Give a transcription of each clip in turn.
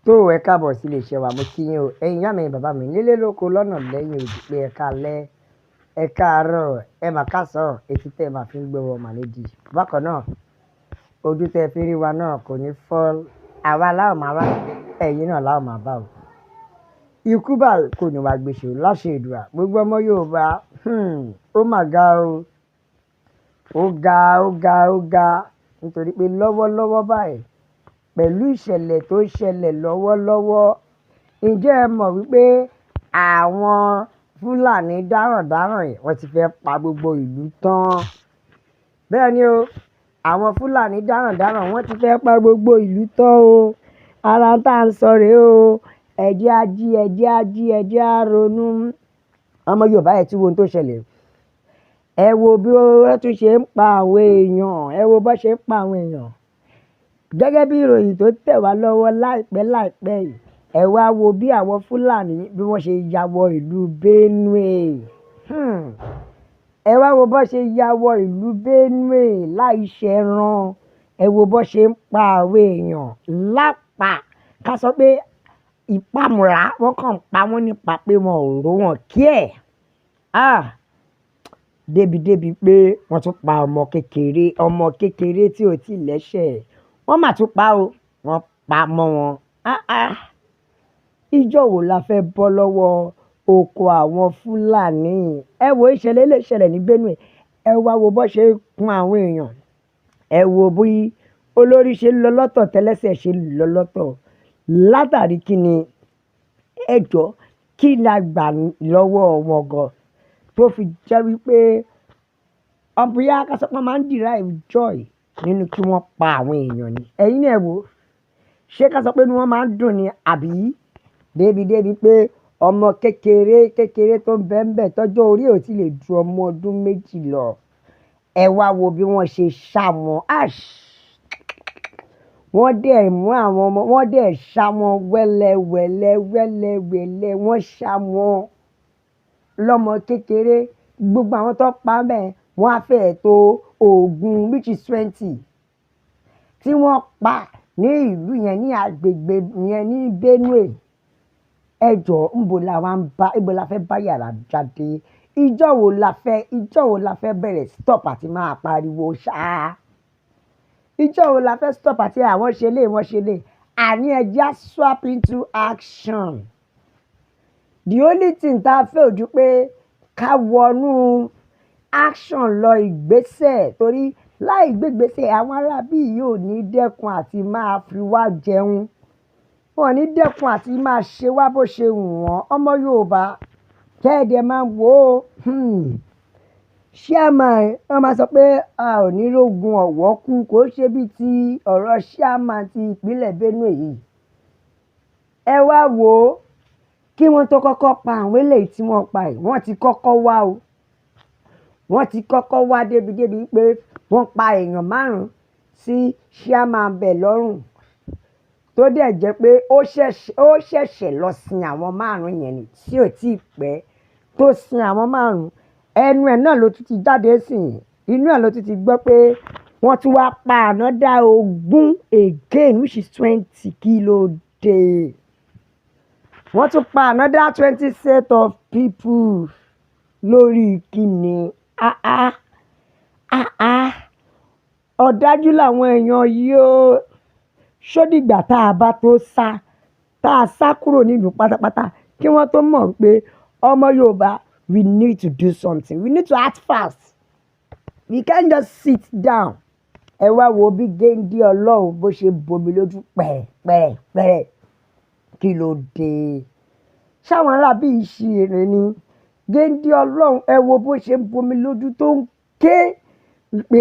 tó ẹ káàbọ̀ sí iléeṣẹ́ wa mo kí yín o ẹ̀yin ìyá mi bàbá mi nílé lóko lọ́nà lẹ́yìn odi pé ẹ káalẹ́ ẹ káàárọ̀ ẹ mà káàsán etí tẹ́ ẹ máa fi ń gbọ́ wọn màlédì bákan náà ojú tẹ́ ẹ fi rí wa náà kò ní fọ́ àwa láwọn máa wá ẹ̀yin náà láwọn máa bá o ikú bá kò ní wá gbèsè láṣẹ ìdùà gbogbo ọmọ Yorùbá ó mà ga o ó ga nítorí pé lọ́wọ́lọ́wọ́ báyìí pẹ̀lú ìṣẹ̀lẹ̀ tó ṣẹlẹ̀ lọ́wọ́lọ́wọ́ ǹjẹ́ ẹ mọ̀ wípé àwọn Fúlàní darandaran yìí wọ́n ti fẹ́ pa gbogbo ìlú tán bẹ́ẹ̀ ni o àwọn Fúlàní darandaran wọ́n ti fẹ́ pa gbogbo ìlú tán o ara tá à ń sọ rèé o ẹ̀jẹ̀ á ronú ọmọ Yorùbá ẹ̀ tí wo ohun tó ṣẹlẹ̀ ẹ wo bí wọ́n tún ṣe ń pa àwọn èèyàn ẹ wo bó ṣe ń pa àwọn èèyàn gẹ́gẹ́ bí ìròyìn tó tẹ̀ wá lọ́wọ́ láìpẹ́ yìí ẹ wá wo bí àwọn Fúlàní bí wọ́n ṣe ya wọ ìlú Benue ẹ wá wo bó ṣe ya wọ ìlú Benue láì ṣẹran ẹ wo bó ṣe ń pa àwọn èèyàn lápá ká sọ pé ìpamọ́ra wọ́n kàn ń pa wọ́n nípa pé wọn ò rò wọ́n kí ẹ̀ débi pé wọ́n tún pa ọmọ kékeré tí ò tí ì lẹ́sẹ̀ wọ́n mà tún pa o wọ́n pa mọ́ wọn ìjọ wo la fẹ́ bọ́ lọ́wọ́ oko àwọn Fúlàní ẹ wo ìṣẹ̀lẹ̀ lè ṣẹlẹ̀ ní Benue ẹ wá wo bó ṣe kun àwọn èèyàn ẹ wo bí olórí ṣe ń lọ lọ́tọ̀ tẹ́lẹ́sẹ̀ ṣe ń lọ lọ́tọ̀ látàrí kí ni ẹjọ́ kí la gbà lọ́wọ́ wọn gan tó fi jẹ́ wípé ọ̀bùyá kásọpọ̀ máa ń derive joy nínú kí wọ́n pa àwọn èèyàn ni ẹ̀yin náà wò ṣé ká sọ pé ni wọ́n máa ń dùn ni àbí débi pé ọmọ kékeré tó ń bẹ́ẹ̀ tọ́jọ́ orí ò tí lè ju ọmọ ọdún méjì lọ ẹ wá wo bí wọ́n ṣe ṣá wọn wọ́n dẹ̀ mú àwọn ọmọ wọ́n dẹ̀ ṣá wọn wẹ́lẹ́wẹ́lẹ́ wọ́n ṣá wọn lọ́mọ kékeré gbogbo àwọn tó pa bẹ́ẹ̀ wọ́n á fẹ́ tó ogún which is 20 tí wọ́n pa ní ìlú yẹn ní agbègbè yẹn ní Benue ẹjọ́ ńbo la fẹ́ bá yàrá jáde ìjọ wo la fẹ́ bẹ̀rẹ̀ stop àti máa pariwo ṣáá ìjọ wo la fẹ́ stop àti àwọn ṣe lè àní ẹjẹ́ swap into action the only thing tá a fẹ́ ojú pé ká wọnú action lọ ìgbésẹ̀ torí láì gbégbésẹ̀ àwọn arábí yìí ò ní dẹ́kun àti máa fi wá jẹun wọn ò ní dẹ́kun àti máa ṣe wá bó ṣe wù wọ́n ọmọ Yorùbá kẹ́ẹ̀dẹ̀ máa wò ó chairman wọ́n máa sọ pé a ò ní rógun ọ̀wọ́ kú kò ṣe bíi ti ọ̀rọ̀ chairman ti ìpínlẹ̀ Benue yìí ẹ wá wò ó kí wọ́n tó kọ́kọ́ pa àwọn eléyìí tí wọ́n pa yìí wọ́n ti kọ́kọ́ wá o wọ́n ti kọ́kọ́ wá débi pé wọ́n pa èèyàn 5 sí chairman bẹ̀ lọ́rùn tó dẹ̀ jẹ́ pé ó ṣẹ̀ṣẹ̀ lọ sin àwọn 5 yẹn ni tí ò tí ì pẹ́ tó sin àwọn 5 ẹnu ẹ̀ náà ló tún ti jáde sìn inú ẹ̀ ló tún ti gbọ́ pé wọ́n tún wá pa another 20 again which is 20 kílódé wọ́n tún pa another 20 set of people lórí kíni ọ̀dájú làwọn èèyàn yìí ó ṣódìgbà tá a bá tó sá kúrò nílùú pátápátá kí wọ́n tó mọ̀ pé ọmọ Yorùbá we need to do something we need to act fast we can't just sit down ẹ wá wo bí géńdé Ọlọ́run bó ṣe bomi lójú pẹ̀rẹ̀ kí ló dé ṣáwọn arábí ìṣirè ni géńdé Ọlọ́run ẹ wo bó ṣe bomi lójú tó ń ké pé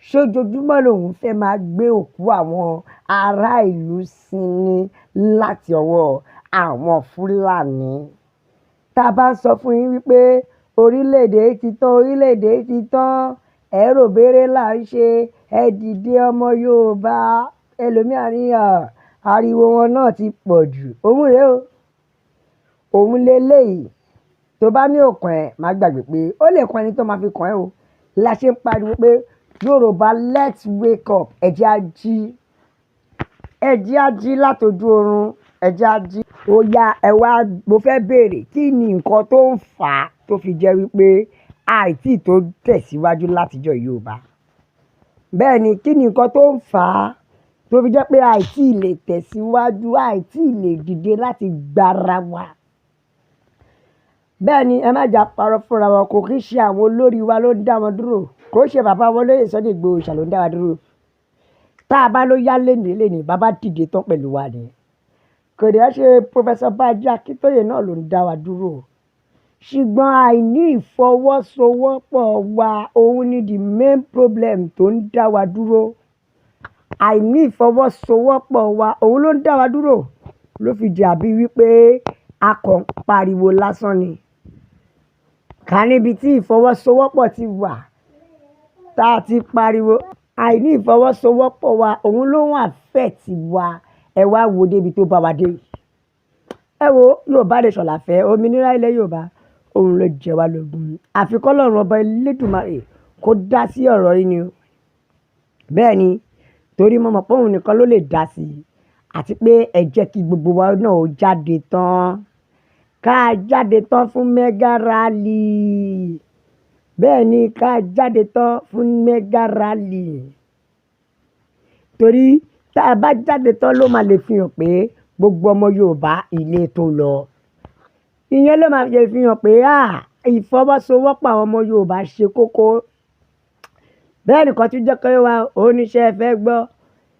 ṣojoojúmọ́ lòun fẹ́ máa gbé òkú àwọn ará ìlú sinmi láti ọwọ́ àwọn Fúlàní tá a bá ń sọ fún yín wípé orílẹ̀-èdè ti tán ẹ̀rọ béèrè là ń ṣe ẹ dìde ọmọ Yorùbá ẹlòmíràn ní ariwo wọn náà ti pọ̀ jù òun rèé o òun lélẹ́yìí tó bá ní òkàn ẹ̀ má gbàgbé pé ó lè kan ẹni tó máa fi kàn ẹ́ o la ṣe ń pariwo pé Yorùbá let's wake up ẹ̀jẹ̀ á jí ẹ jẹ́ á jí látojú oorun, ẹ jẹ́ á jí. Ó yá ẹ wá, mo fẹ́ béèrè kí ni nǹkan tó ń fà á tó fi jẹ́ wípé àìtí tó tẹ̀síwájú látijọ́ Yorùbá. Bẹ́ẹ̀ ni, kí ni nǹkan tó ń fà á tó fi jẹ́ pé àìtí lè tẹ̀síwájú, àìtí lè dìde láti gbára wa. Bẹ́ẹ̀ ni, ẹ má jà parọ́ fúnra wa, kò kí ń ṣe àwọn olórí wa ló ń dá wọn dúró, kò ṣe bàbá wọn olóyè Sunday Igboho Òòṣà ló ń dá wa dúró. Tá a bá ló yá lénìí bàbá dìde tán pẹ̀lú wa ni. Kò dẹ̀ ṣe Professor Banji Akíntóyè náà ló ń dá wa dúró. Ṣùgbọ́n àìní ìfọwọ́sowọ́pọ̀ wa òun ni the main problem tó ń dá wa dúró. Àìní ìfọwọ́sowọ́pọ̀ wa òun ló ń dá wa dúró, ló fi dàbí wípé a kàn ń pariwo lásán ni. Ká níbi tí ìfọwọ́sowọ́pọ̀ ti wà tá a ti pariwo, àìní ìfọwọ́sowọ́pọ̀ wa òun ló ń affect wa. Ẹ wá wo débi tó bá wa dé. Ẹ wo Yorùbá nation la fẹ́, òmìnira ilẹ̀ Yorùbá òun ló jẹ wá lógún. Àfi k'Ọlọ́run ọba Elédùmarè kó dá sí ọ̀rọ̀ yìí ni o. Bẹ́ẹ̀ ni, torí mo mọ̀ pé òun nìkan ló lè dá sí i. Àti pé ẹ jẹ́ kí gbogbo wa náà ó jáde tán. Ká jáde tán fún mega rally. Bẹ́ẹ̀ ni, ká jáde tán fún mega rally. Torí tá a bá jáde tán ló máa lè fi hàn pé gbogbo ọmọ Yorùbá ilé tó lọ. Ìyẹn ló máa lè fi hàn pé ìfọwọ́sowọ́pọ̀ àwọn ọmọ Yorùbá ṣe kókó. Bẹ́ẹ̀ nìkan tún jẹ́ kó wá oníṣẹ́ fẹ́ gbọ́.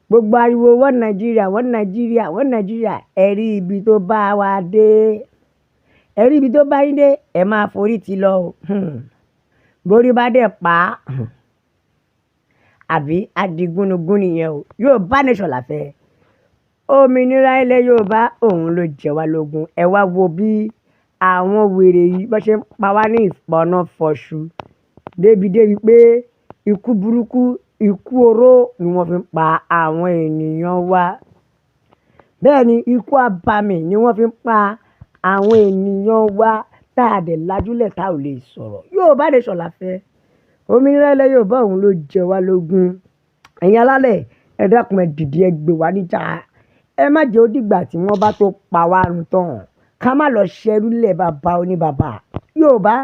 Gbogbo ariwo wọ́n Nàìjíríà, wọ́n Nàìjíríà, wọ́n Nàìjíríà. Ẹ rí ibi tó bá wa dé. Ẹ rí ibi tó bá yín dé, ẹ máa forí ti lọ o. Borí bá dẹ̀ pa á. Àbí adigunugún nìyẹn o. Yorùbá nation la fẹ́. Òmìnira ilẹ̀ Yorùbá òun ló jẹ wá lógún. Ẹ wá wo bí àwọn wèrè yìí bó ṣe ń pa wá ní ìpọ́nà fọṣu. Débi pé ikú burúkú, ikú oró ni wọ́n fi ń pa àwọn ènìyàn wa. Bẹ́ẹ̀ ni, ikú abàmì ni wọ́n fi ń pa àwọn ènìyàn wa tá a dẹ̀ lajúlẹ̀ tá ò lè sọ̀rọ̀. Yorùbá nation la fẹ́. Òmìnira ilẹ̀ Yorùbá òun ló jẹ wá lógún. Ẹ̀yin alálẹ̀, ẹ dákun ẹ dìde ẹ gbé wa níjà. Ẹ má jẹ́ ó dìgbà tí wọ́n bá tó pa wá run tán. Ká má lọ ṣẹrú lẹ̀ bàbá oníbàbà. Yorùbá,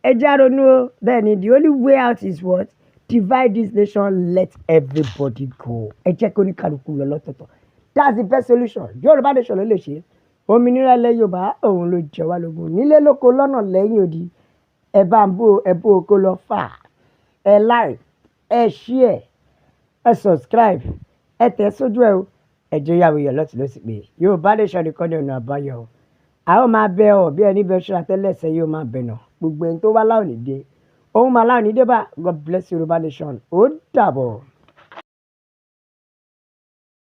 ẹ já ronú o. Bẹ́ẹ̀ ni, the only way out is what? Divide this nation, let everybody go. Ẹ jẹ́ kí oníkàlùkù lọ lọ́tọ̀ọ̀tọ̀. That's the best solution. Yorùbá nation ló lè ṣe. Òmìnira ilẹ̀ Yorùbá òun ló jẹ wá lógún. Nílé lóko lọ́nà lẹ́yìn odi. Ẹ bá ń bó ẹ bó oko lọ fà. Ẹ like, ẹ share, ẹ subscribe, ẹ tẹ̀ sójú ẹ o. Ẹ jẹ́ yàwó yọ̀ lọ́tì ló sì pé Yorùbá nation nìkan ní ọ̀nà àbáyọ. A ó máa bẹ ọ bí ẹni bẹ ṣọ́ra tẹ́lẹ̀ṣẹ̀ yóò máa bẹ̀ nà. Gbogbo ẹni tó wá láòní dé. Òun máa láòní dé bá. God bless Yorùbá nation. Ó dàbọ̀.